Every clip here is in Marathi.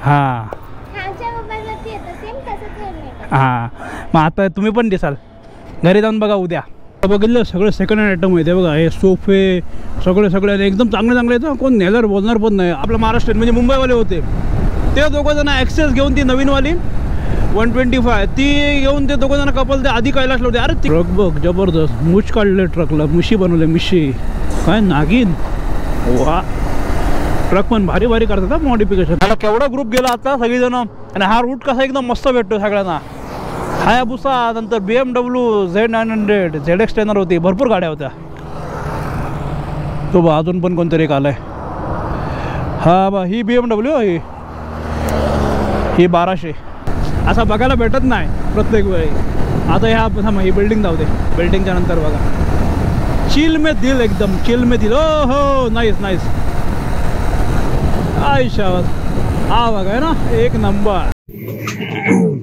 हां हां, मग आता तुम्ही पण दिसाल, घरी जाऊन बघा उद्या. बघितलं सगळं सेकंड हँड आयटम आहे ते बघा, हे सोफे सगळे एकदम चांगले आहेत. कोण नेल्यावर बोलणार पण नाही. आपलं महाराष्ट्रात म्हणजे मुंबईवाले होते ते दोघं जण ॲक्सेस घेऊन ती नवीनवाली 125 ती घेऊन ते दोघं जण कपल ते आधी कैलासला होते. अरे ट्रक बघ जबरदस्त, मुछ काढले ट्रकला, मुशी बनवले, मिशी काय नागिन. वा, ट्रक पण भारी करतात मॉडिफिकेशन. मला केवढा ग्रुप गेला आता सगळीजण. आणि हा रूट कसा एकदम मस्त भेटतो सगळ्यांना. हायाबुसा, नंतर BMW Z900, ZX टेनर होती, भरपूर गाड्या होत्या. तो बा अजून पण कोणतरी एक आलाय. हा बा ही BMW ही 1200. असं बघायला भेटत नाही प्रत्येक वेळी. आता ह्या ही बिल्डिंग जाऊ दे, बिल्डिंगच्या नंतर बघा चिल में दिल, एकदम चिल में दिल. ओ हो, नाईस आयशा. हा बघा ना, एक नंबर.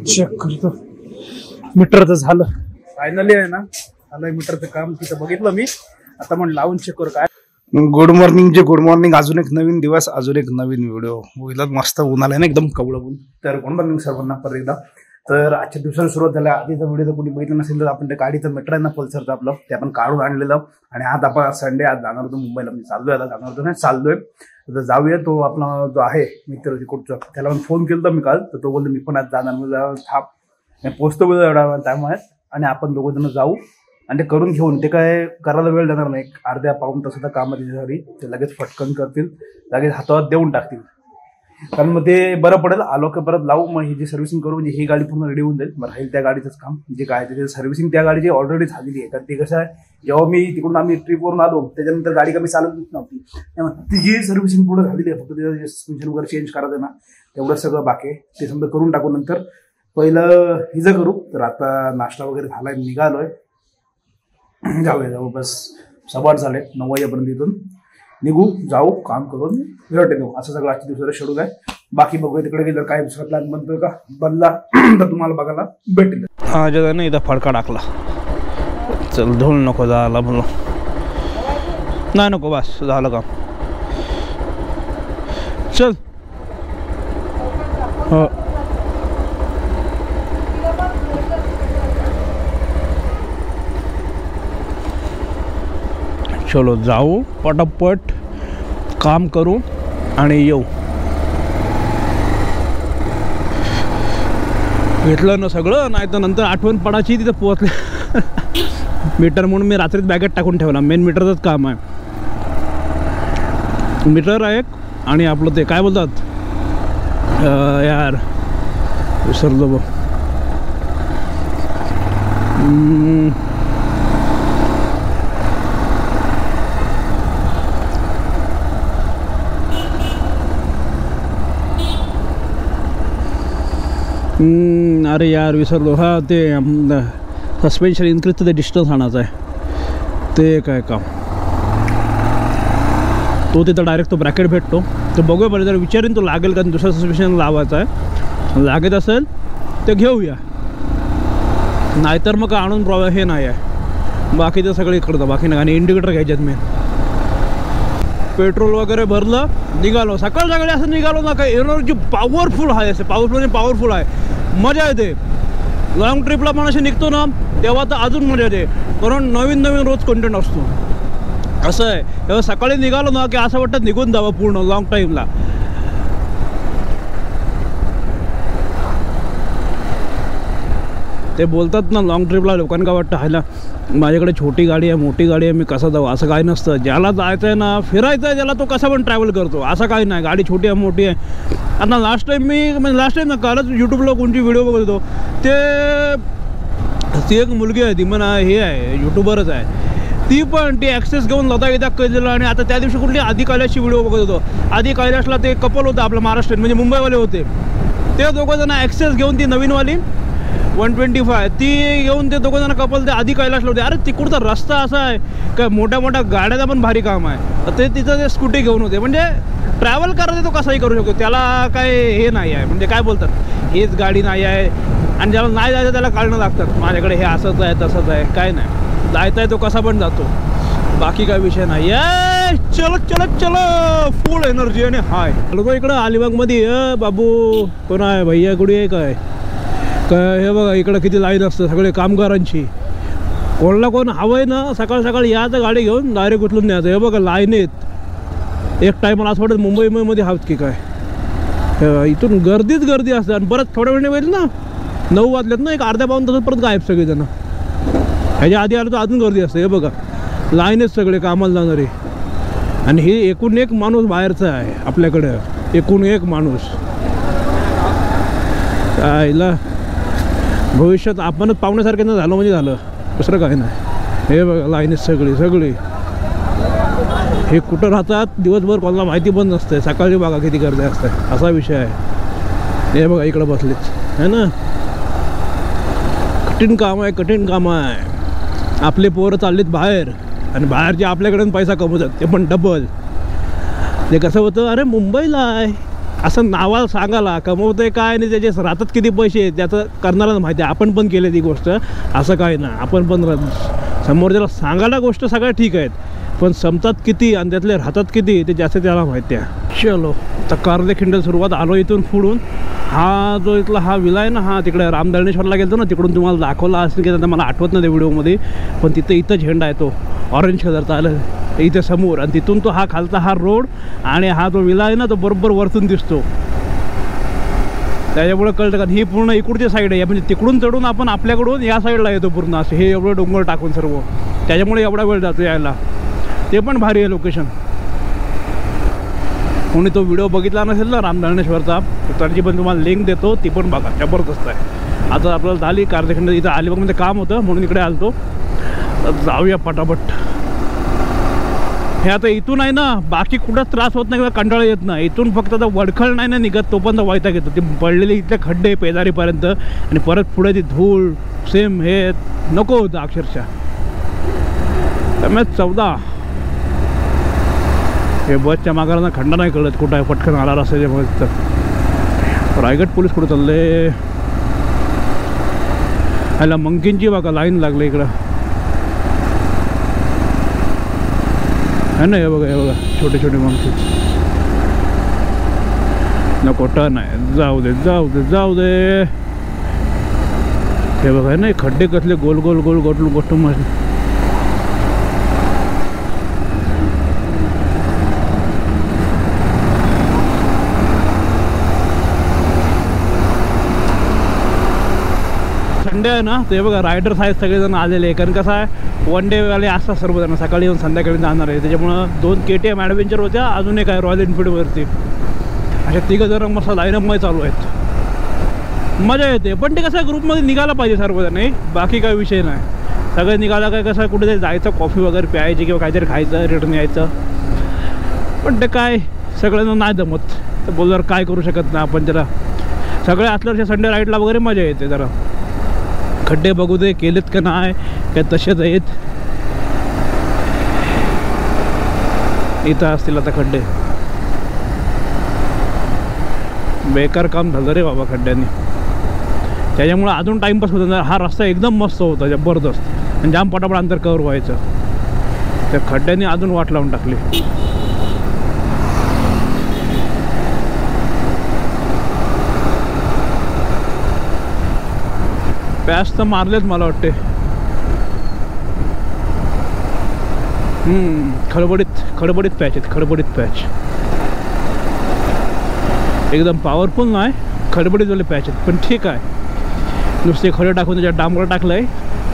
चेक करतो मीटर तर झालं फायनली आहे ना, आलंय मीटरचं काम. तिथं बघितलं मी, आता म्हणून लावून चेक करू काय. Good morning. अजून एक नवीन दिवस, अजून एक नवीन व्हिडिओ. होईलच मस्त ऊन आलाय ना, एकदम कवळं ऊन. तर गुड मॉर्निंग सर्वांना परत एकदा. तर आजच्या दिवसाला सुरुवात झाल्या. आधीचा व्हिडिओ जर कोणी बघितलं नसेल तर आपण त्या गाडीचं मीटर आहे ना पल्सरचं आपलं, ते आपण काढून आणलेलं. आणि आज आपण संडे, आज जाणार होतो मुंबईला. मी चाललोय. तर जाऊया. तो आपला जो आहे मित्र तिकडचा, त्याला पण फोन केला मी काल. तर तो बोलतो मी पण आज जाणार. मी थांब, पोचतो एवढा टाइम आहे आणि आपण दोघं जण जाऊ आणि ते करून घेऊन. ते काय करायला वेळ देणार नाही, अर्ध्या पाऊण तासाचं काम आहे त्याच्यासाठी. ते लगेच फटकन करतील, लगेच हातावर देऊन टाकतील. कारण मग ते बरं पडेल. आलो की परत लावू, मग ही जी सर्व्हिसिंग करू, म्हणजे ही गाडी पूर्ण रेडी होऊन जाईल. मग राहील त्या गाडीचंच काम, जे काय त्याची सर्व्हिसिंग त्या गाडीची ऑलरेडी झालेली आहे. तर ते कसं आहे, जेव्हा मी तिकडून आम्ही ट्रिपवरून आलो त्याच्यानंतर गाडी कमी चालतच नव्हती. तिची सर्व्हिसिंग पुढे झालेली आहे. फक्त त्याचं सस्पेन्शन वगैरे चेंज करायचं ना, तेवढं सगळं बाकी आहे. ते समजा करून टाकू. नंतर पहिलं हिचं करू. तर आता नाश्ता वगैरे झालाय, निघालोय. जाऊ बस 8:15 झाले. 9 वाजेपर्यंत इथून निघू, जाऊ, काम करून भेटे देऊ. असं सगळं आजच्या दिवसाला शेड्यूल आहे. बाकी बघूया तिकडे गेलं काय दुसरा प्लॅन बनतोय का बनला तर तुम्हाला बघायला भेटेल. हा जरा इथं फडका टाकला. चल धुल नको झाला म्हणून, नाही नको, बस झालं काम. चल हो, चलो जाऊ, पटापट काम करू आणि येऊ. घेतलं ना सगळं, नाही तर नंतर आठवण पडायची तिथं पोहोचले. मीटर म्हणून मी रात्रीत बॅगेत टाकून ठेवला. मेन मीटरचंच काम आहे. मीटर आहे आणि आपलं ते काय बोलतात यार, विसरलो बघ. अरे यार विसरलो. हा ते सस्पेन्शन इन्क्रीज ते डिस्टन्स आणायचं आहे. ते काय काम, तो तिथं डायरेक्ट तो ब्रॅकेट भेटतो. तर बघूया बरं, जर विचारेन तो लागेल का, दुसरा सस्पेन्शन लावायचा आहे. लागत असेल ते घेऊया, नाहीतर मग आणून हे नाही आहे. बाकीचं सगळं इकडं बाकी नाही. आणि इंडिकेटर घ्यायच्यात मेन. पेट्रोल वगैरे भरलं, निघालो. सकाळ असं निघालो ना, काही एनर्जी पॉवरफुल आहे. असे पॉवरफुल आहे, मजा येते. लॉंग ट्रिपला पण असे निघतो ना तेव्हा तर अजून मजा येते, कारण नवीन रोज कंटेंट असतो. असं आहे, तेव्हा सकाळी निघालो ना की असं वाटतं निघून जावं पूर्ण लॉंग टाईमला. ते बोलतात ना लॉंग ट्रिपला लोकांना काय वाटतं, हायला माझ्याकडे छोटी गाडी आहे, मोठी गाडी आहे, मी कसं जाऊ, असं काही नसतं. ज्याला जायचं आहे ना, फिरायचं आहे ज्याला, तो कसा पण ट्रॅव्हल करतो. असं काही नाही, गाडी छोटी आहे मोठी आहे. आता लास्ट टाईम ना कालच यूट्यूबला कोणती व्हिडिओ बघत होतो, ती एक मुलगी आहे, ती म्हणा हे आहे यूट्यूबरच आहे, ती पण ती ॲक्सेस घेऊन लदाख केलेलं. आणि आता त्या दिवशी कुठली आधी कैलासची व्हिडिओ बघत होतो. आधी कैलासला ते कपल होतं आपलं महाराष्ट्रात, म्हणजे मुंबईवाले होते. ते दोघं जण ॲक्सेस घेऊन ती नवीनवाली 125 ती घेऊन ते दोघं जण कपल ते आधी कैलासला होते. अरे तिकडचा रस्ता असा आहे काय, मोठ्या गाड्याचा पण भारी काम आहे. ते तिथं ते स्कूटी घेऊन होते. म्हणजे ट्रॅव्हल करायचं तो कसाही करू शकतो, त्याला काय हे नाही आहे. म्हणजे काय बोलतात, हेच गाडी नाही आहे. आणि ज्याला नाही जायचं त्याला काढणं लागतात, माझ्याकडे हे असंच आहे तसंच आहे. काय नाही, जायचं आहे तो कसा पण जातो. बाकी काय विषय नाही. चलो चलो चलो, फुल एनर्जी आणि हाय. आलो इकडं अलिबाग मध्ये. बाबू कोण आहे, भैया गुडी आहे काय काय? हे बघा इकडं किती लाईन असतं सगळे कामगारांची. कोणला कोण हवंय ना सकाळ सकाळी याचं गाडी घेऊन डायरेक्ट उचलून न्यायचं. हे बघा लाईन आहेत. एक टायमाला असं वाटतं मुंबईमध्ये हवत की काय. इथून गर्दीच गर्दी असते. आणि परत थोड्या वेळाने होईल ना 9 वाजल्यात ना, एक अर्ध्या पाऊण तासात परत गायब सगळेजण. ह्याच्या आधी आलं तर अजून गर्दी असते. हे बघा लाईनच सगळे कामाला जाणारे. आणि हे एकूण एक माणूस बाहेरचा आहे आपल्याकडं. एकूण एक माणूस. आईला भविष्यात आपणच पाहुण्यासारखे न झालं म्हणजे झालं, दुसरं काय नाही. हे बघा लाईनच सगळी सगळी. हे कुठं राहतात दिवसभर कोणाला माहिती पण नसते. सकाळी बघा किती गर्दी असते, असा विषय आहे. हे बघा इकडं बसलेच है ना. कठीण काम आहे, कठीण काम आहे. आपले पोरं चाललेत बाहेर आणि बाहेरचे आपल्याकडून पैसा कमवतात, ते पण डबल. ते कसं होतं, अरे मुंबईला आहे असं नावाला सांगायला कमवतंय काय आणि त्याचे राहतात किती पैसे आहेत त्याचं करणाऱ्याला माहिती आहे. आपण पण केले ती गोष्ट, असं काय ना. आपण पण समोरच्याला सांगायला गोष्ट सगळ्या ठीक आहेत, पण संपतात किती आणि त्यातले राहतात किती ते जास्त त्याला माहिती आहे. चलो आता कारले-खिंडल सुरुवात. आलो इथून पुढून. हा जो इथला हा विला आहे ना, हा तिकडे रामदळणेश्वरला गेलो ना, तिकडून तुम्हाला दाखवला असेल की मला आठवत नाही त्या व्हिडिओमध्ये. पण तिथं इथं झेंडा आहे तो ऑरेंज कलरचा आलं इथे समोर. आणि तिथून तो हा खालचा हा रोड आणि हा जो विला आहे ना तो बरोबर वरतून दिसतो. त्याच्यामुळे कळतं का ही पूर्ण इकडची साईड आहे. म्हणजे तिकडून चढून आपण आपल्याकडून या साईडला येतो पूर्ण असं. हे एवढं डोंगर टाकून सर्व, त्याच्यामुळे एवढा वेळ जातो यायला. ते पण भारी आहे लोकेशन. कोणी तो व्हिडिओ बघितला नसेल ना रामदळणेश्वरचा, त्याची पण तुम्हाला लिंक देतो, ती पण बघा, जबरदस्त आहे. आता आपल्याला झाली कारले-खिंडल. इथं अलिबागमध्ये काम होतं म्हणून इकडे आलतो. जाऊया पटापट. हे आता इथून आहे ना बाकी कुठंच त्रास होत नाही किंवा कंटाळा येत नाही. इथून फक्त आता वडखळ नाही ना निघत, तो पण वैताग येतो. ते पडलेले इथले खड्डे पेदारीपर्यंत आणि परत पुढे ती धूळ सेम हे नको होतं अक्षरशः. त्यामुळे 14 हे बसच्या मागाला खंडा नाही कळत कुठं आहे, पटकन आला रस्त्याच्या मग. तर रायगड पोलीस कुठं चालले. ह्याला मंकींची बघा लाईन लागली इकडं है ना. हे बघा हे बघा छोटे छोटे मंकी. नको टर्न आहे, जाऊ दे जाऊ दे जाऊ दे. हे बघा ना खड्डे कसले गोल गोल गोल गोटून गोटून मध्ये. संडे आहे ना, ते बघा रायडर्स आहेत सगळेजण आलेले. कारण कसं आहे वन डे वाले असतात सर्वजण, सकाळी येऊन संध्याकाळी जाणार आहे. त्याच्यामुळं 2 KTM ॲडव्हेंचर होत्या, अजून एक आहे रॉयल एनफिल्डवरती. अशा 3 जण मस्त लाईनअपमध्ये चालू आहेत. मजा येते. पण ते कसं ग्रुपमध्ये निघायला पाहिजे सर्वजण, नाही बाकी काही विषय नाही. सगळे निघाला काय कसं कुठेतरी जायचं, कॉफी वगैरे प्यायची किंवा काहीतरी खायचं, रिटर्न यायचं. पण ते काय सगळ्यांना नाही जमत. तर बोलल्यावर काय करू शकत नाही आपण त्याला. सगळे असल्यावर संडे राईडला वगैरे मजा येते. जरा खड्डे बघू दे केलेत का नाही काय, तसेच आहेत. इथं असतील आता खड्डे. बेकार काम झालं रे बाबा खड्ड्यांनी. त्याच्यामुळे अजून टाईमपास होता. हा रस्ता एकदम मस्त होता, जबरदस्त, आणि जाम पटापट अंतर कव्हर व्हायचं. त्या खड्ड्यांनी अजून वाट लावून टाकली. पॅच तर मारलेत मला वाटते. खडबडीत खडबडीत पॅच आहेत, खडबडीत पॅच. एकदम पॉवरफुल नाही, खडबडीतवाले पॅच आहेत. पण ठीक आहे, नुसते खडे टाकून त्याच्यात डांबर टाकलंय,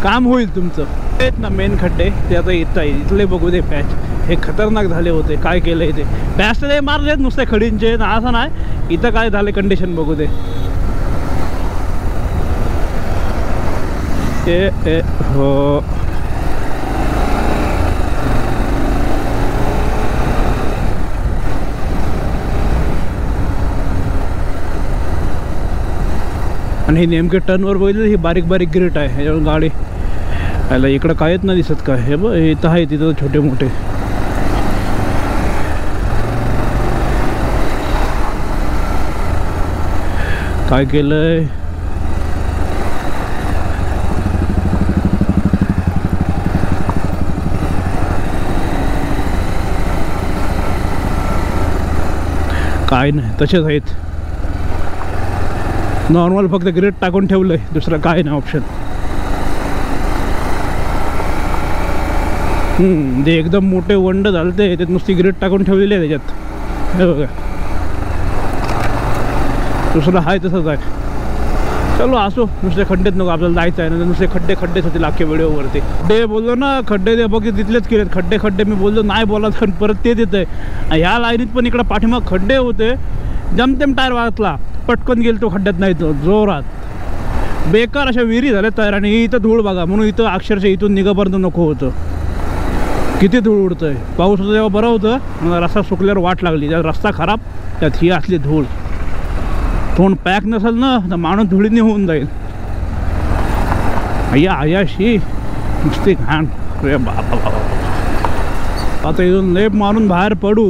काम होईल तुमचं. आहेत ना मेन खड्डे ते आता येत आहे. इथले बघू दे पॅच, हे खतरनाक झाले होते. काय केलं ते पॅच तर मारलेत नुसते खडींचे, असं नाही. इथं काय झाले कंडिशन बघू दे. हो आणि हे नेमके टर्नवर बघितलं, ही बारीक बारीक ग्रेट आहे. ह्याच्यावर गाडी याला इकडं कायच नाही दिसत काय. हे बघ इथं आहे, तिथं छोटे मोठे. काय केलंय काय नाही, तसेच आहेत नॉर्मल, फक्त ग्रेट टाकून ठेवलंय, दुसरं काय नाही ऑप्शन. ते एकदम मोठे वंड झालते ते नुसती ग्रेट टाकून ठेवलेली आहे त्याच्यात. हे बघा, दुसरं आहे तसंच आहे. चलो असो, नुसते खड्डेत नको आपल्याला जायचं आहे ना, नुसते खड्डेच होते लाखे व्हिडिओवरती. खड्डे बोललो ना, खड्डे ते बघ तिथलेच केलेत खड्डे. मी बोललो नाही बोला तर परत ते देत आहे. ह्या लाईनीत पण इकडं पाठीमाग खड्डे होते, जमतेम टायर वाचला, पटकन गेल तो खड्ड्यात, नाही तो जोरात. बेकार अशा विहिरी झाल्या तयार. आणि इथं धूळ बघा, म्हणून इथं अक्षरशः इथून निघापर्यंत नको होतं. किती धूळ उडतंय. पाऊस होतं तेव्हा बरं होतं, मला रस्ता सुकल्यावर वाट लागली. त्यात रस्ता खराब, त्यात ही असली धूळ. तोंड पॅक नसेल ना तर माणूस धुळीने होऊन जाईल. अयाशी नुसती घाण. रे बाबा, आता इथून लेप मारून बाहेर पडू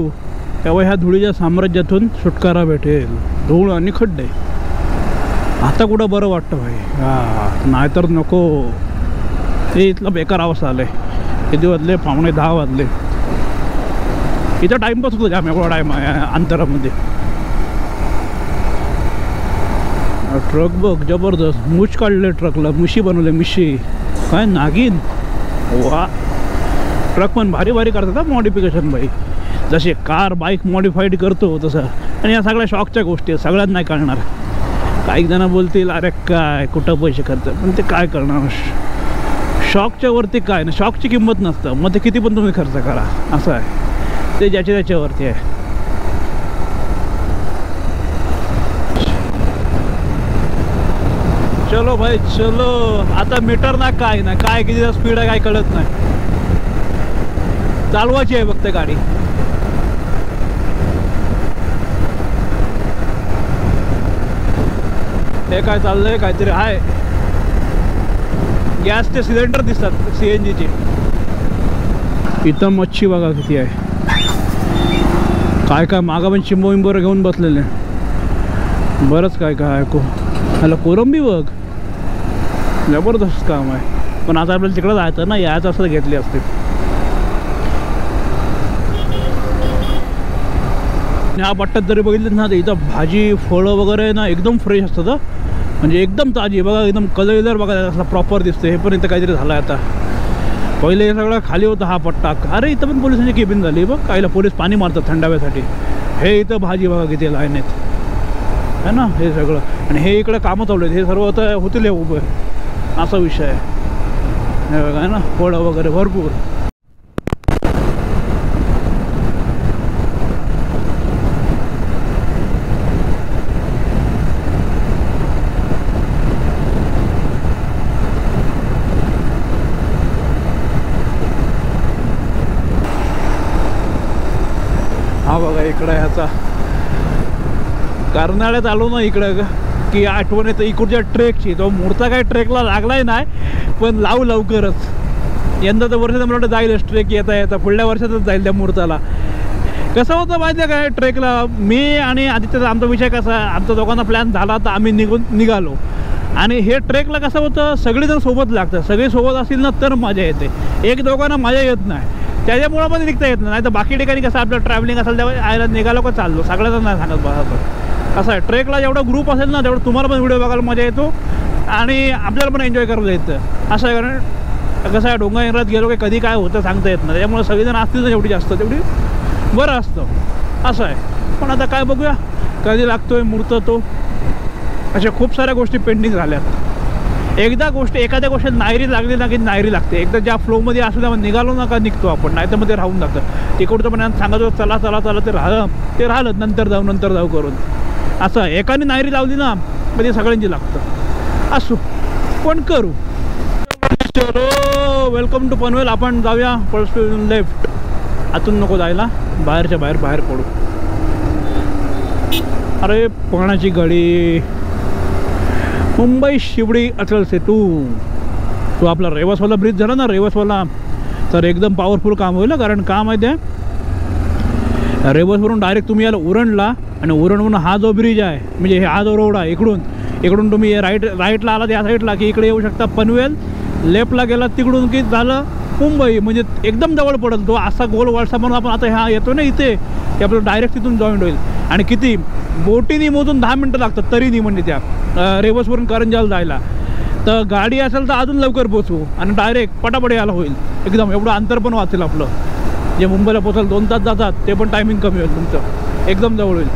तेव्हा ह्या धुळीच्या साम्राज्यातून सुटकारा भेटेल. धूळ आणि खड्डे. आता कुठं बरं वाटतं भाई. नाहीतर नको. ते इथलं बेकार अवस्था आलं आहे. किती वाजले? 9:45 वाजले. इथं टाईमपास होतो जाम एवढा टाईम अंतरामध्ये. ट्रक बघ जबरदस्त, मूछ काढले ट्रकला, मुशी बनवले, मिशी काय नागिन. वा, ट्रक पण भारी करतात मॉडिफिकेशन भाई. जसे कार बाईक मॉडिफाईड करतो तसं. आणि या सगळ्या शॉकच्या गोष्टी आहेत, सगळ्यात नाही करणार. काही जण बोलतील अरे काय कुठं पैसे खर्च, पण ते काय करणार. शॉकच्या वरती काय ना, शॉकची किंमत नसतं. मग ते किती पण तुम्ही खर्च करा, असं आहे ते, ज्याच्या त्याच्यावरती आहे. चलो भाई चलो. आता मीटर ना काय ना, काय किती स्पीड आहे काय कळत नाही. चालवायची आहे फक्त गाडी. हे काय चाललंय, काहीतरी आहे. गॅसचे सिलेंडर दिसतात CNGचे. इथं मच्छी बघा किती आहे. काय मागं पण चिंबोबिंबोर घेऊन बसलेले. बरंच काय ऐकू. ह्याला कोरंबी बघ, जबरदस्त काम आहे. पण आता आपल्याला तिकडं जायचं ना, यायचं असं घेतली असते. ह्या पट्ट्यात जरी बघितलं ना, तर इथं भाजी फळं वगैरे ना एकदम फ्रेश असतं. म्हणजे एकदम ताजी बघा, एकदम कलर बघा असं प्रॉपर दिसते. हे पण इथं काहीतरी झालं आहे आता. पहिले हे सगळं खाली होतं हा पट्टा. अरे इथं पण पोलिसांची केबिन झाली बघ. काहीला पोलीस पाणी मारतात थंडाव्यासाठी. हे इथं भाजी बघा किती लाईन आहेत है ना, हे सगळं. आणि हे इकडं कामं चालू आहेत. हे सर्व आता होतील उभं, असा विषय आहे. हे बघा आहे ना, फळं वगैरे भरपूर. हा बघा इकडं ह्याचा कर्नाळ्यात आलो ना इकडं की आठवण येतं इकडच्या ट्रेकची. तो मूर्ता काय ट्रेकला लागलाय नाही, पण लावू लवकरच. यंदा तर वर्षात मला वाटतं जाईलच ट्रेक येता पुढल्या वर्षातच जाईल त्या मूर्ताला. कसं होतं माहिती आहे काय, ट्रेकला मी आणि आदित्यचा आमचा विषय कसा, आमचा दोघांना प्लॅन झाला तर आम्ही निघालो. आणि हे ट्रेकला कसं होतं, सगळेजण सोबत लागतात. सगळे सोबत असतील ना तर मजा येते. एक दोघांना मजा येत नाही, त्याच्यामुळं पण निघता येत नाही. तर बाकी ठिकाणी कसं आपलं ट्रॅव्हलिंग असेल तेव्हा आयला निघालो का चाललो, सगळ्याच नाही सांगत बघा. असं आहे ट्रेकला जेवढा ग्रुप असेल ना तेवढं तुम्हाला पण व्हिडिओ बघायला मजा येतो आणि आपल्याला पण एन्जॉय करायला येतं. असं आहे, कारण कसं आहे डोंगर गेलो की कधी काय होतं सांगता येत नाही. त्याच्यामुळे सगळेजण असतील तर जेवढी जास्त तेवढी बरं असतं. असं आहे. पण आता काय बघूया कधी लागतोय मूर्त तो. अशा खूप साऱ्या गोष्टी पेंडिंग झाल्यात. एखाद्या गोष्टीत नायरी लागली ना की नायरी लागते. एकदा ज्या फ्लोमध्ये असू द्या निघालो ना का निघतो आपण, नाही तर मग ते राहून जातं. तिकडचं पण सांगायचं चला चला चला ते राहिलं नंतर जाऊ करून. असं एकाने नायरी लावली ना मग ते सगळ्यांची लागतं. असू पण करू. चलो वेलकम टू पनवेल. आपण जाऊया पल्स लेफ्ट. आतून नको जायला, बाहेरच्या बाहेर पडू. अरे पाण्याची गाडी. मुंबई शिवडी अटल सेतू. तो आपला रेवासवाला ब्रिज झाला ना, रेवासवाला, तर एकदम पॉवरफुल काम होईल. कारण काम आहे ते रेवसवरून डायरेक्ट तुम्ही याला उरणला आणि उरणवरून हा जो ब्रिज आहे म्हणजे हा जो रोड आहे इकडून तुम्ही राईटला आलात या साईडला की इकडे येऊ शकता पनवेल. लेफ्टला गेला तिकडून की झालं मुंबई. म्हणजे एकदम जवळ पडेल तो. असा गोल वळसा म्हणून आपण आता हा येतो ना इथे की आपलं डायरेक्ट तिथून जॉईंट होईल. आणि किती बोटीने मोजून 10 मिनटं लागतात तरी नाही, म्हणजे त्या रेवसवरून करंजाला जायला. तर गाडी असेल तर अजून लवकर पोचू आणि डायरेक्ट पटापट यायला होईल एकदम. एवढं अंतर पण वाचेल आपलं. जे मुंबईला पोचायला 2 तास जातात ते पण टायमिंग कमी होईल तुमचं, एकदम जवळ होईल.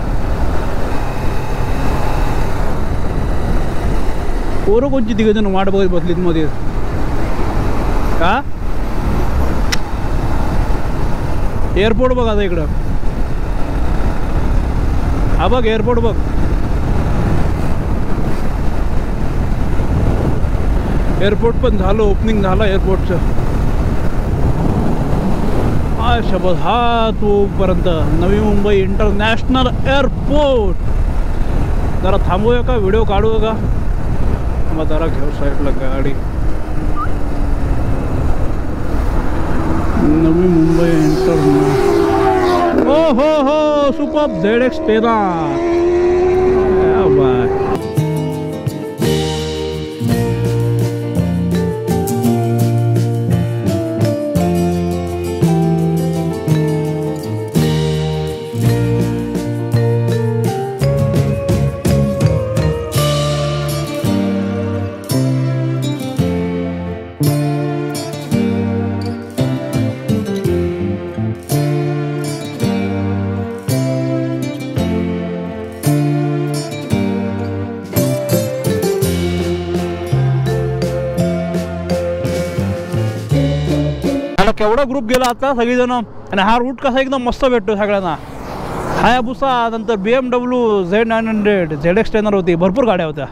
पोरं कोणची 3 जण वाट बघत बसलीत मध्ये का? एअरपोर्ट बघ आता इकडं. हा बघ एअरपोर्ट बघ. एअरपोर्ट पण झालं, ओपनिंग झालं एअरपोर्टचं. हा शबद हा तोपर्यंत नवी मुंबई इंटरनॅशनल एअरपोर्ट. जरा थांबूया का, व्हिडिओ काढूया का? मग जरा घेऊ साईडला गाडी. नवी मुंबई इंटरनॅशनल. हो हो हो सुपर ZX 13. बाय. केवढा ग्रुप गेला आता सगळीजण. आणि हा रूट कसा एकदम मस्त भेटतो सगळ्यांना. हायाबुसा, नंतर BMW Z900, ZX 10 होती, भरपूर गाड्या होत्या.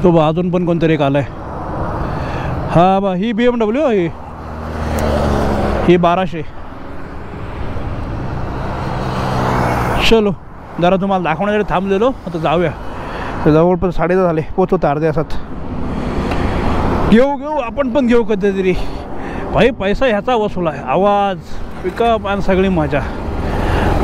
तो बा अजून पण कोणतरी एक आलाय. हा बा ही BMW ही 1200. चलो जरा तुम्हाला दाखवण्यासाठी थांबलेलो, आता जाऊया. जवळपास 10:30 झाले, पोचवतो अर्ध्या तासात. घेऊ आपण पण घेऊ कधीतरी. भाई पैसा ह्याचा वसूल आहे. आवाज, पिकअप आणि सगळी मजा.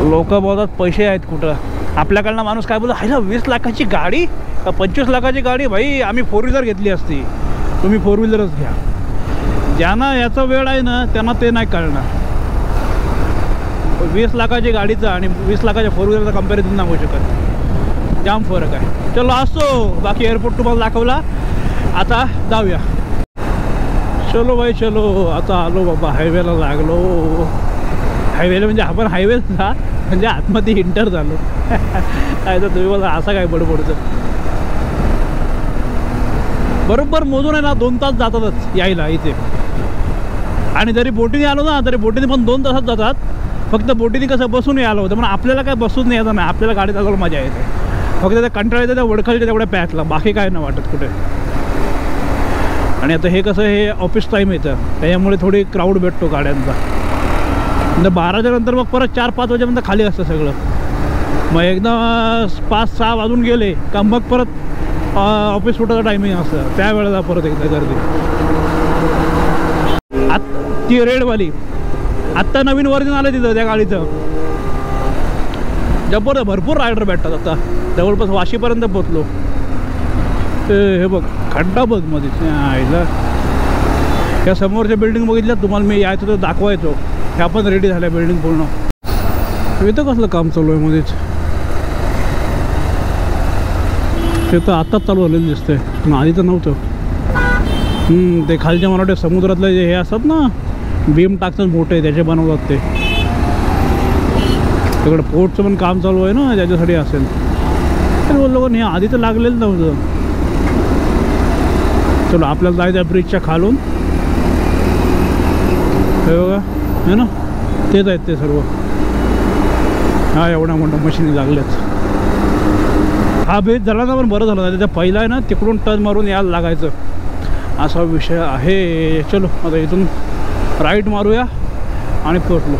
लोक बोलतात पैसे आहेत कुठं. आपल्याकडनं माणूस काय बोलतो, हायला 20 लाखाची गाडी का 25 लाखाची गाडी. भाई आम्ही 4 व्हीलर घेतली असती, तुम्ही 4 व्हीलरच घ्या. ज्यांना याचा वेळ आहे ना त्यांना ते नाही कळणार. 20 लाखाची गाडीचा आणि 20 लाखाच्या 4 व्हीलरचा कंपॅरिझन नाही होऊ शकत. जाम फरक आहे. चलो असो, बाकी एअरपोर्ट तुम्हाला दाखवला. आता जाऊया. चलो भाई चलो. आता आलो बाबा, हायवेला लागलो. हायवेला म्हणजे आपण हायवेला म्हणजे आतमध्ये इंटर झालो. काय तर तुम्ही मला असा काय बडबडतं. बरोबर मोजून आहे ना 2 तास जातातच यायला इथे. आणि जरी बोटीने आलो ना तरी बोटीने पण 2 तासात जातात. फक्त बोटीने कसं बसून यायला होतं, पण आपल्याला काय बसून यायचं नाही. आपल्याला गाडी चालवायला मजा येते. फक्त त्या कंटाळा येतं त्या वडखालच्या तेवढ्या पॅचला, बाकी काय नाही वाटत कुठे. आणि आता हे कसं, हे ऑफिस टाईम येतं त्याच्यामुळे थोडी क्राऊड भेटतो गाड्यांचा. नंतर 12च्या नंतर मग परत 4-5 वाजेपर्यंत खाली असतं सगळं. मग एकदा 5-6 वाजून गेले का मग परत ऑफिस सुटायचं टायमिंग असतं, त्यावेळेला परत एकदा गर्दी. ती रेडवाली आत्ता नवीन वर्जन आलं तिथं त्या गाडीचं. जबरदस्त भरपूर रायडर भेटतात आता. जवळपास वाशीपर्यंत पोचलो. हे बघ खड्डा बघ मध्ये आईला. या समोरच्या बिल्डिंग बघितल्या तुम्हाला मी यायचो तर दाखवायचो. ह्या पण रेडी झाल्या बिल्डिंग पूर्ण. इथं कसलं काम चालू आहे मध्येच. ते तर आत्ताच चालू झालेलं दिसतंय, पण आधी तर नव्हतं. ते खालच्या मराठी समुद्रातले जे हे असतात ना बीम टाकतात मोठे, त्याचे बनवतात ते. तिकडं पोर्टचं पण काम चालू आहे ना, त्याच्यासाठी असेल. तर बोललो पण हे आधी तर लागलेलं नव्हतं. चलो आपल्याला जायचं आहे ब्रिजच्या खालून. हे बघा है ना, तेच आहेत ते सर्व. हा एवढ्या मोठ्या मशीनी लागल्यात. हा ब्रिज झाला ना पण बरं झालं. त्याच्या पहिला आहे ना तिकडून टर्न मारून यायला लागायचं, असा विषय आहे. चलो आता इथून राईट मारूया आणि पोचलो.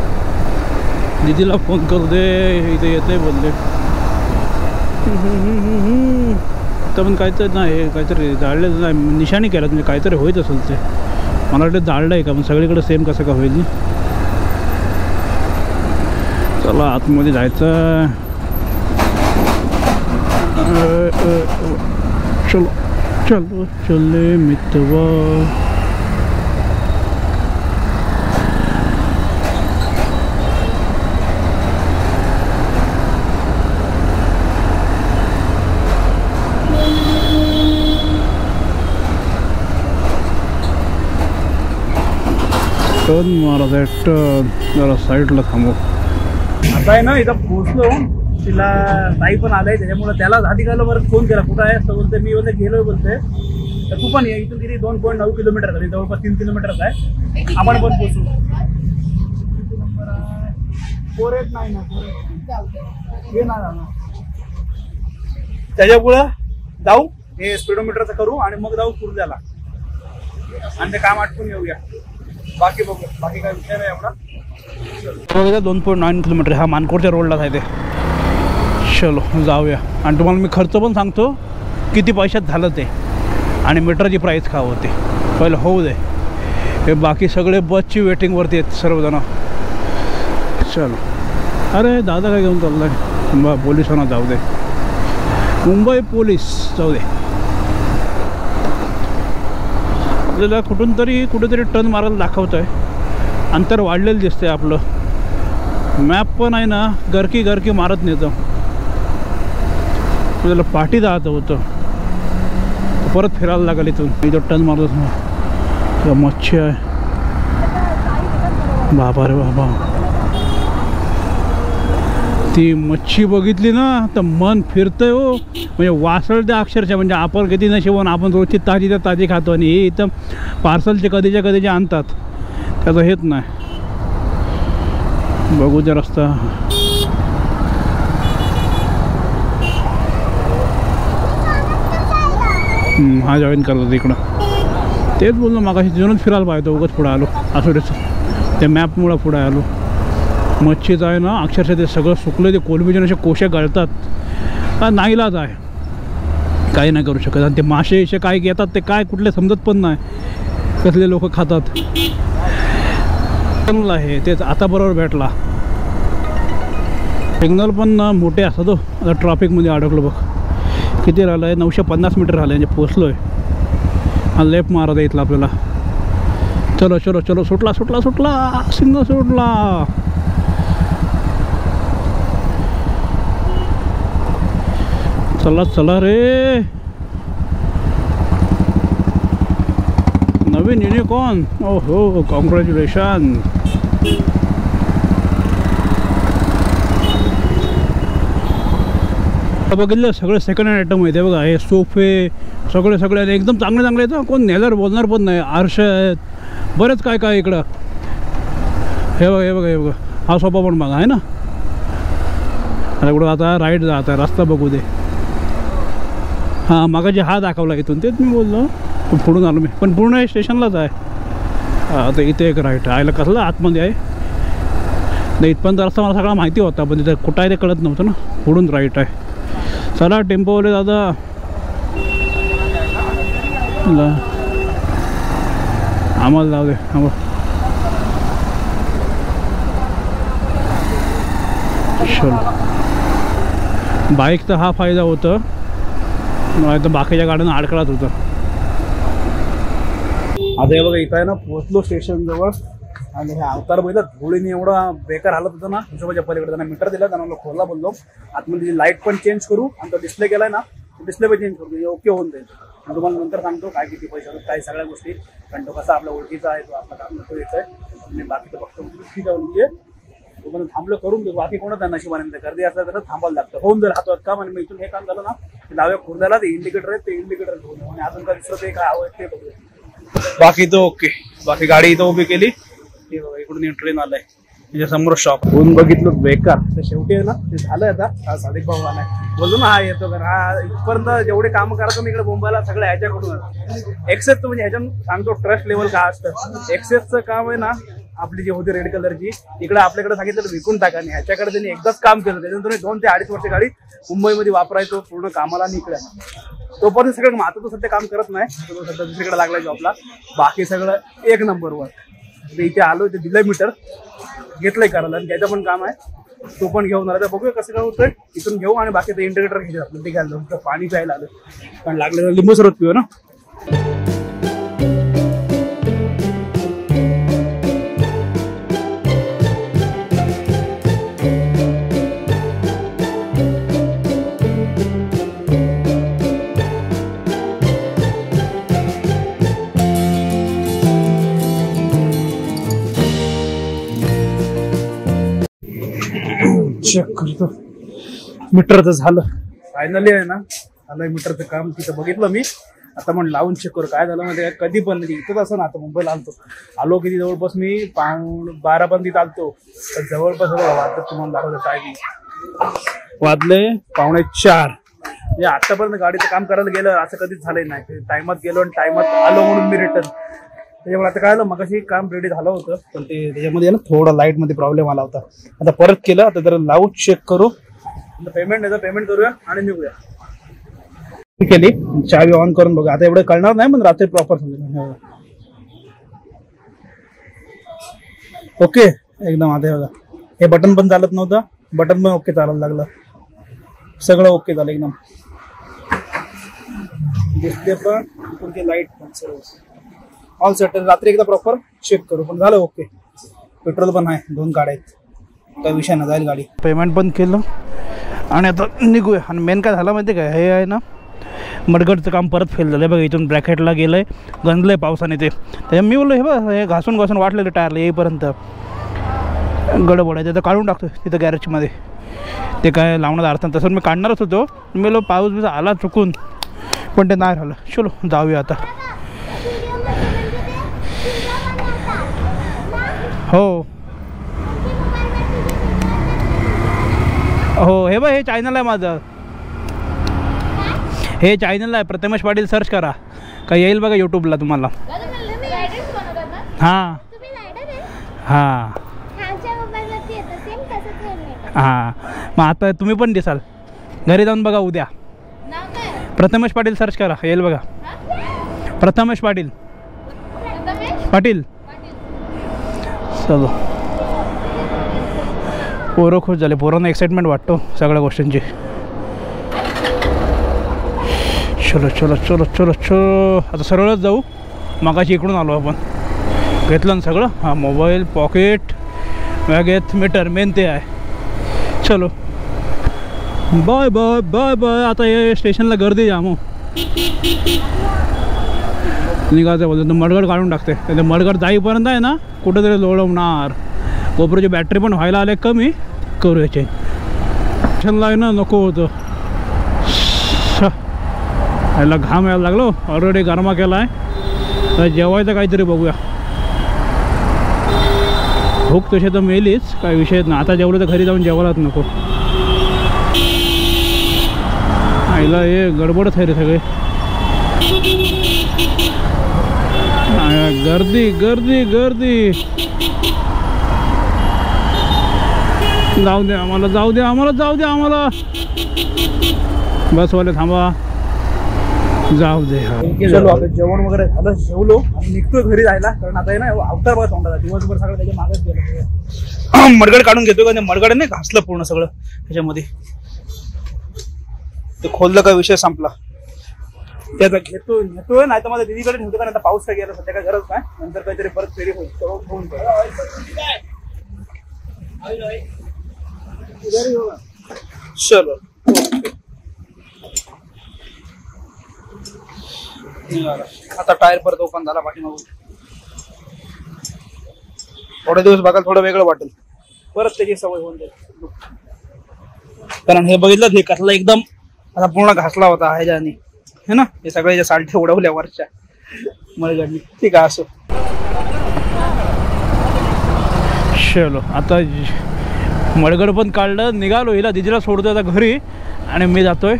दीदीला फोन करू दे, इथे येते बोलले. तर पण काहीतरी नाही, काहीतरी जाळलं नाही, निशाणी केलं म्हणजे काहीतरी होईत असेल ते. मला वाटतं जाळलं आहे का, मग सगळीकडे सेम कसं का होईल. चला आतमध्ये जायचं. चलो चलो चले मित्रवा. टर्न मारत आहे, टर्न. जरा साईडला थांबव. आता आहे ना इथं पोहोचलो. तिला ताई पण आलाय, त्याच्यामुळे त्याला आधी काल बरं फोन केला, कुठं आहे असं बोलते. मी बोलते गेलोय बोलते. तर तू पण ये. इथून किती 2.9 किलोमीटर झाली, जवळपास 3 किलोमीटरच आहे. आपण पण पोहोचू. 489 ना त्याच्यापुढं जाऊ, हे स्पीडोमीटरचं करू आणि मग जाऊ कुर्ल्याला आणि ते काम आटपून येऊया. बाकी बघू, बाकी काय विषय नाही एवढा. 2.9 किलोमीटर हा मानकोडच्या रोडलाच आहे ते. चलो जाऊया. आणि तुम्हाला मी खर्च पण सांगतो किती पैशात झालं ते आणि मीटरची प्राईस काय होते. पहिलं होऊ दे. हे बाकी सगळे बसची वेटिंगवरती आहेत सर्वजण. चलो. अरे दादा काय घेऊन चाललाय? पोलिसांना जाऊ दे. मुंबई पोलीस जाऊ दे. आपल्याला कुठेतरी टर्न मारायला दाखवत आहे. अंतर वाढलेलं दिसतंय आपलं. मॅप पण आहे ना गरकी मारत नेतं. आपल्याला पाठी जायचं होतं, परत फिरायला लागेल इथून. इथं टर्न मारत ना. मच्छी आहे. बाबा रे बाबा, ती मच्छी बघितली ना तर मन फिरतंय हो. म्हणजे वासळते अक्षरशः. म्हणजे आपण किती नशिबवान, आपण रोजची ताजी खातो आणि हे इथं पार्सलचे कधीचे आणतात. त्याचं हेच नाही. बघू जर रस्ता. हा जॉईन करतात इकडं. तेच बोललो मागाशी, तिथूनच फिरायला पाहिजे. उगाच पुढं आलो असं ते मॅपमुळं पुढे आलो. मच्छीचं आहे ना अक्षरशः ते सगळं सुकलं. ते कोलंबीचे असे कोशे गळतात. का नाईलाज आहे, काही नाही करू शकत. आणि ते मासे काय घेतात ते काय कुठले समजत पण नाही. कसले लोक खातात. चांगलं आहे तेच. आता बरोबर भेटला. सिग्नल पण मोठे असतात. आता ट्रॅफिकमध्ये अडकलो बघ. किती राहिलं आहे? 950 मीटर राहिलं म्हणजे पोचलो आहे. हा लेफ्ट मारत आहे इथला आपल्याला. चलो सुटला सिग्नल सुटला. चला रे. नवीन युनिकॉर्न. ओहो, कॉंग्रॅच्युलेशन. बघितलं सगळे सेकंड हँड आयटम आहे बघा. हे सोफे सगळे एकदम चांगले आहेत. कोण नेल्यावर बोलणार पण नाही. आरशे आहेत, बरेच काय इकडं. हे बघा हा सोफा पण बघा आहे ना. आता कुठं आता राईट जात आहे, रस्ता बघू दे. हां मागाशी हा दाखवला इथून, तेच मी बोललो. पुढून आलो मी, पण पूर्ण स्टेशनलाच आहे. आता इथे एक राईट आहे. कसलं आतमध्ये आहे नाही. इथपर्यंत रस्ता मला सगळा माहिती होता, पण तिथे कुठं आहे ते कळत नव्हतं ना. पुढून राईट आहे. चला टेम्पोवाले दादा. आम्हाला जाऊ दे. चलो. बाईकचा हा फायदा होतं, तर बाकीच्या गाड्यांना अडकळत होतं. आता हे बघा इथं आहे ना पोचलो स्टेशनजवळ. आणि हे अवतार बघितलं धुळीने एवढा बेकार हालत होतं ना. हिशोबाच्या पलीकडे त्यांना मीटर दिला, त्यांना खोलला बोललो. आतमध्ये लाईट पण चेंज करू आणि तो डिस्प्ले केलाय ना, डिस्प्ले पण चेंज करू. ओके होऊन जाईल. आणि तुम्हाला नंतर सांगतो काय किती पैसे होतात, काय सगळ्या गोष्टी. कारण तो कसा आपला ओळखीचा आहे, तो आपला काम नको येत आहे. आणि बाकी तर फक्त ठीक आहे म्हणजे तो थांबलं करून देतो. बाकी कोणाच आहे नशिबाने. गर्दी असल्या तर थांबायला लागतं. होऊन जर हातात काम. आणि मग इथून हे काम झालं ना की डाव्या खुर्द्याला ते इंडिकेटर आहे, ते इंडिकेटर घेऊन आणि अजून काय दुसरं ते काय हवं ते बघू. बाकी तो ओके. बाकी गाडी इथं उभी केली. हे बघा इकडून ट्रेन आलाय, त्याच्या समोर शॉप. होऊन बघितलं बेकार. तर शेवटी आहे ना ते झालंय. आता हा सादिक भाऊ आलाय. बोललो ना हा येतो कारण हा इथपर्यंत जेवढे काम करायचं मी इकडे मुंबईला सगळं ह्याच्याकडून. एक्सेस म्हणजे ह्याच्यात सांगतो ट्रस्ट लेवल काय असतं. एक्सेसचं काम आहे ना आपली जी होती रेड कलरची, इकडे आपल्याकडे सांगितलं विकून टाका. आणि ह्याच्याकडे त्यांनी एकदाच काम केलं. त्याच्यानंतर 2 ते 2.5 वर्ष गाडी मुंबईमध्ये वापरायचो पूर्ण कामाला. आणि इकडे तोपर्यंत सगळं आता तो सध्या काम करत नाही. तो सध्या दुसरीकडे लागला जॉबला. बाकी सगळं एक नंबरवर. इथे आलो, ते दिलंय मीटर, घेतलंय करायला. आणि त्याचं पण काम आहे, तो पण घेऊन आला. तर बघूया कसं काय होतंय. इथून घेऊ आणि बाकी ते इंडिकेटर घ्यायचं आपलं. ते घ्यायला पाणी प्यायला आलं, कारण लागलं लिंबू सरबत पिऊ ना. चेक करतो मीटरचं झालं फायनली आहे ना, आलंय मीटरचं काम. तिथं बघितलं मी, आता म्हणून लावून चेक करू काय झालं म्हणजे कधी पण इथंच असं ना. आता मुंबईला आलो किती जवळपास मी 12 पण तिथं आलतो, तर जवळपास वाजत तुम्हाला दाखवतो टायमिंग वाजले 3:45. म्हणजे आतापर्यंत गाडीचं काम करायला गेलं असं कधीच झालंय नाही. टायमात गेलो आणि टायमात आलो म्हणून मी रिटर्न. त्याच्यामुळे आता काय झालं, मगाशी काम रेडी झालं होतं पण ते त्याच्यामध्ये ना थोडा लाईट मध्ये प्रॉब्लेम आला होता. आता परत केलं, आता जरा लावून चेक करू, पेमेंट नाही तर पेमेंट करूया आणि निघूया. केली चावी ऑन करून बघा. आता एवढं कळणार नाही पण रात्री प्रॉपर समजेल. ओके एकदम. आता बघा हे बटन पण चालत नव्हतं, बटन पण ओके चालायला लागलं, सगळं ओके झालं एकदम. डिस्प्ले पण तुमची लाईट पण सर्व ऑल सेट. रात्री एकदा प्रॉपर चेक करू पण झालं ओके. पेट्रोल पण आहे, 2 गाड्या आहेत, काही विषय नाही, जाईल गाडी. पेमेंट पण केलं आणि आता निघूया. आणि मेन काय झालं माहिती काय, हे आहे ना मडगडचं काम परत फेल झालं बघा. इथून ब्रॅकेटला गेलंय, गंजलंय पावसाने ते. त्याच्या मी बोललो हे बघ हे घासून घासून वाटलेलं टायरला येईपर्यंत गडबड आहे. तर काढून टाकतो तिथं गॅरेजमध्ये, ते काय लावण्याचा अर्थ. तसं मी काढणारच होतो, मी लो पाऊस बिस आला चुकून पण ते नाही राहिलं. चलो जाऊया आता. हो हो हे बघ हे चॅनल आहे माझं, हे चॅनल आहे प्रथमेश पाटील, सर्च करा काय येईल बघा यूट्यूबला तुम्हाला. हां हां हां मग आता तुम्ही पण दिसाल, घरी जाऊन बघा उद्या. प्रथमेश पाटील सर्च करा येईल बघा. प्रथमेश पाटील पाटील. चलो पोरं खुश झाले, पोरांना एक्साइटमेंट वाटतो सगळ्या गोष्टींची. चलो चलो चलो चलो चलो आता सरळच जाऊ. मगाशी इकडून आलो आपण, घेतलं ना सगळं. हां मोबाईल, पॉकेट, बॅगेत मीटर, मेन ते आहे. चलो बाय बाय बाय बाय. आता हे स्टेशनला गर्दी जामो, निघायचं बोलतो. मडगड काढून टाकते, तर मडगड जाईपर्यंत आहे ना कुठंतरी लोळवणार. गोप्रोची बॅटरी पण व्हायला आले कमी, करू याचे. स्टेशनला आहे ना नको होतं, याला घाम यायला लागलो. ऑलरेडी गरमा केला आहे, तर जेवायचं काहीतरी बघूया. भूक तशी तर मेलीच, काही विषयच नाही. आता जेवलं तर घरी जाऊन जेवायलाच नको. आईला हे गडबडच आहे रे सगळे. गर्दी गर्दी गर्दी. जाऊ दे आम्हाला, जाऊ दे आम्हाला, जाऊ दे आम्हाला. बसवाले थांबा, जाऊ दे. चलो आता जेवण वगैरे झालं, जेवलो आणि निघतोय घरी जायला. कारण आता आहे ना अवतार बघा तोंडाला, दिवसभर सगळं त्याच्या मागच गेलं. मडगड काढून घेतोय का, मडगड नाही घासलं पूर्ण सगळं त्याच्यामध्ये. ते खोललं का विषय संपला. त्याचा घेतोय नाही तर माझ्या दिदीकडे ठेवतो, कारण आता पाऊस काय गेला सध्या, काय गरज नाही. नंतर काहीतरी परत फेरी होईल. चलो आता टायर परत ओपन झाला पाठीमागून. थोडे दिवस बघायला थोडं वेगळं वाटेल, परत त्याची सवय होऊन जाईल. कारण हे बघितलं हे कसला एकदम आता पूर्ण घासला होता ह्याच्याने, है ना. हे सगळ्याच्या सालठ्या उडवल्या वरच्या मडगडनी. ठीक आहे असो. चलो आता मडगड पण काढलं, निघालो. हिला दिदीला सोडतोय आता घरी आणि मी जातोय,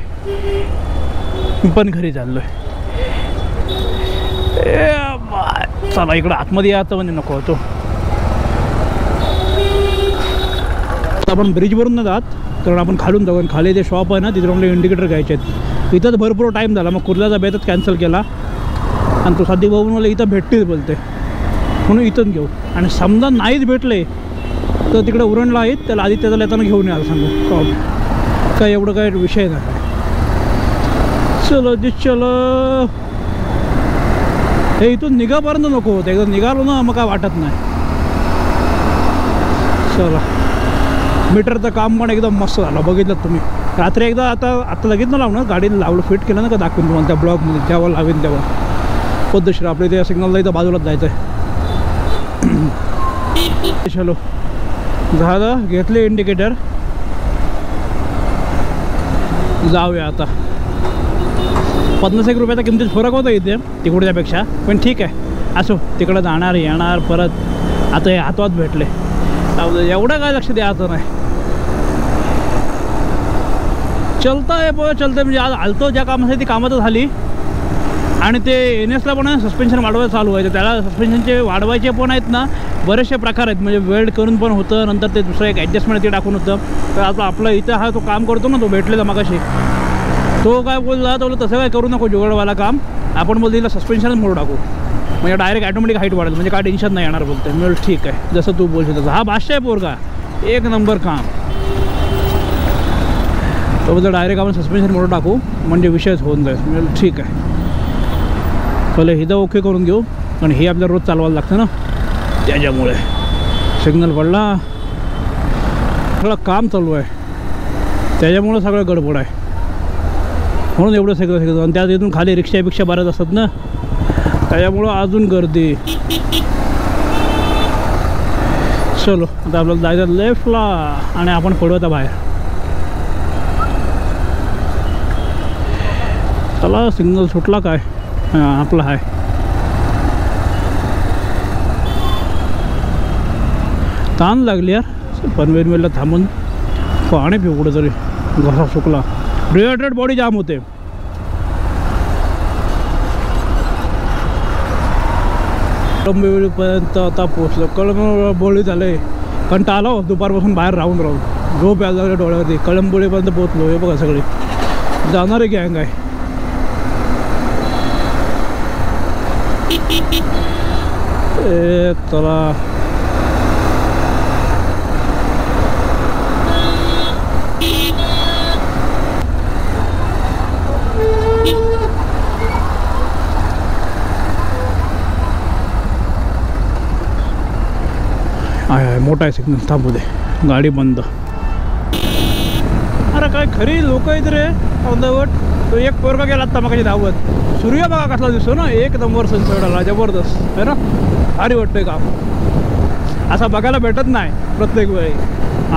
मी पण घरी चाललोय. चला इकडं आतमध्ये यायचं म्हणजे नको होतो. आपण ब्रिजवरून न जात, कारण आपण खालून जाऊ. खाली जे शॉप आहे ना तिथे आपले इंडिकेटर घ्यायचे आहेत. इथंच भरपूर टाईम झाला, मग कुर्ल्याचा बेतच कॅन्सल केला. आणि तो साधी भाऊ मला इथं भेटतेच बोलते, म्हणून इथून घेऊ. आणि समजा नाहीच भेटले तर तिकडे उरणला आहेत, त्याला आधी त्याला येताना घेऊन यायला सांगू. काय एवढं काय विषय नाही. चलो जी चलो. हे इथून निघापर्यंत नको होतं, एकदा निघालो ना मग काय वाटत नाही. चला मीटरचं काम पण एकदम मस्त झालं, बघितलं तुम्ही. रात्री एकदा आता लगेच ना लावणार, गाडीला लावलं फिट केलं ना का दाखवून तुम्हाला त्या ब्लॉकमध्ये, जेव्हा लावेन तेव्हा पद्धतशीर. आपल्या त्या सिग्नलला इथं बाजूलाच जायचं आहे. चलो झालं, घेतले इंडिकेटर. जाऊया आता. 50 रुपयाचा किमतीत फरक होता इथे तिकडच्यापेक्षा, पण ठीक आहे असो. तिकडं जाणार येणार परत, आता हे हातवात भेटले एवढं काय लक्ष द्यायचं नाही. चलतं म्हणजे आज आलतो ज्या कामासाठी ती कामं तर झाली. आणि ते NSला पण सस्पेन्शन वाढवायचं चालू आहे. त्याला सस्पेन्शनचे वाढवायचे पण आहेत ना बरेचसे प्रकार आहेत. म्हणजे वेल्ड करून पण होतं, नंतर ते दुसरं एक ॲडजस्टमेंट ते टाकून होतं. तर आता आपला इथं हा तो काम करतो ना, तो भेटलेला मगाशी, तो काय बोलला, तो तसं काय करू नको जुगाडवाला काम, आपण बोलतो तिला सस्पेन्शनच मोड टाकू, म्हणजे डायरेक्ट ॲटोमॅटिक हाईट वाढेल, म्हणजे काय टेन्शन नाही येणार बोलते. मी ठीक आहे जसं तू बोलशील तसं. हा भाष्य आहे पोरगा, एक नंबर काम. तो बोलतो डायरेक्ट आपण सस्पेन्शन मोड टाकू म्हणजे विषयच होऊन जाईल. मी ठीक आहे पहिले हिदा ओके करून घेऊ, कारण हे आपल्याला रोज चालवायला लागतं ना, त्याच्यामुळे. सिग्नल पडला, सगळं काम चालू आहे त्याच्यामुळं सगळं गडबड आहे, म्हणून एवढं सगळं. आणि त्यात इथून खाली रिक्षापेक्षा बऱ्याच असतात ना, त्याच्यामुळं अजून गर्दी. चलो आता आपल्याला जायचं लेफ्टला आणि आपण पडू आता बाहेर. चला सिग्नल सुटला काय, आपला आहे. ताण लागली यार, पनवेलला थांबून पाणी पिऊ कुठं तरी, घसा सुकला. डिहायड्रेट बॉडी जाम होते. कळंबोलीपर्यंत आता पोचलो. कळंबोली झाले, कंटाळा आलो दुपारपासून बाहेर राहून झोप यायला लागले डोळ्यावरती. कळंबोलीपर्यंत पोचलो. हे बघा सगळे जाणारे गँग आहे. चला आहे मोठा आहे सिग्नल, थांबू दे, गाडी बंद. अरे काय खरी लोक आहेत रे अर्धवट. तो एक पोरगा गेला आता मग धावत. सूर्य बघा कसला दिसतो ना, एक नंबर सनसेट आला, जबरदस्त आहे ना, भारी वाटतंय काम. असा बघायला भेटत नाही प्रत्येक वेळी.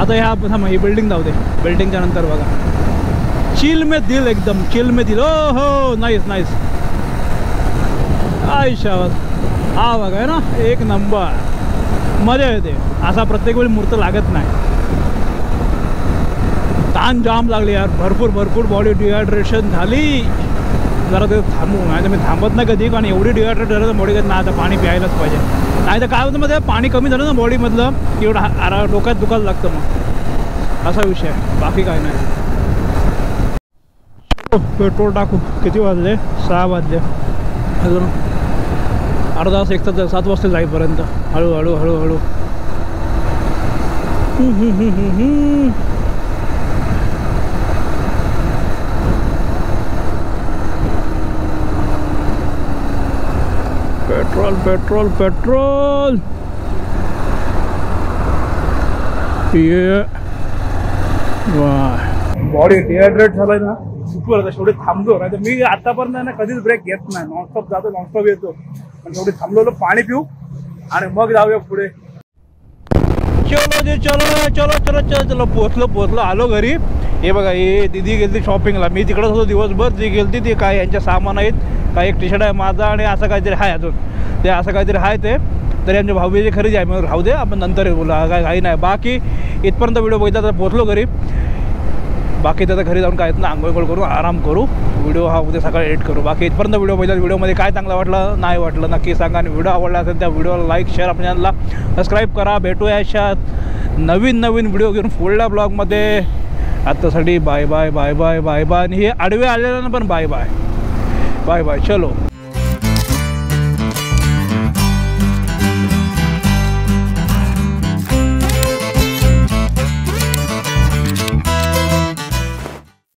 आता ह्या ही बिल्डिंग धावते, बिल्डिंगच्या नंतर बघा चिल में दिल, एकदम चिल में दिल. ओ हो नाईस नाईस, आयुष्यावर हा बघा आहे ना, एक नंबर मजा येते. असा प्रत्येक वेळी मूर्त लागत नाही. ताण जाम लागली यार, भरपूर बॉडी डिहायड्रेशन झाली. जरा ते थांबू, नाही तर मी थांबत नाही कधी, कारण एवढी डिहायड्रेट झालं तर बॉडी ना, आता पाणी प्यायलाच पाहिजे. नाही तर काय होतं मध्ये पाणी कमी झालं ना बॉडीमधलं, एवढं डोक्यात दुखायला लागतं, मग असा विषय आहे, बाकी काय नाही. पेट्रोल टाकू. किती वाजले? 6 वाजले. अजून अर्धा तास, 1 तास, 7 वाजता जाईपर्यंत. हळूहळू पेट्रोल ये बॉडी डिहायड्रेट झालाय ना, सुपर. शेवटी थांबलो, नाही तर मी आतापर्यंत ना कधीच ब्रेक घेत नाही, नॉनस्टॉप जातो, नॉनस्टॉप येतो. पण शेवटी थांबलो, पाणी पिऊ आणि मग जाऊया पुढे. चलो पोचलो आलो घरी. हे बघा, हे दिदी गेली शॉपिंगला, मी तिकडंच होतो दिवसभर. ती गेली ती काय यांच्या सामान आहेत, काय एक टी-शर्ट आहे माझा आणि असं काहीतरी आहे अजून, ते असं काहीतरी आहे ते. तरी आमच्या भाऊबीची खरेदी आहे, मग राहू दे, आपण नंतर बोला, काय काही नाही. बाकी इथपर्यंत व्हिडिओ बघितला तर पोचलो घरी. बाकी त्याचा घरी जाऊन काय ना, आंघोळ करू, आराम करू, व्हिडिओ हा उद्या सकाळी एडिट करू. बाकी इथपर्यंत व्हिडिओ बघितला, व्हिडिओमध्ये काय चांगलं वाटलं नाही वाटलं नक्की सांगा. आणि व्हिडिओ आवडला असेल त्या व्हिडिओला लाईक शेअर, आपल्या चॅनलला सबस्क्राईब करा. भेटूया अशा नवीन व्हिडिओ घेऊन पुढल्या ब्लॉगमध्ये. आत्तासाठी बाय बाय. आणि हे आडवे आलेलं पण बाय बाय. चलो.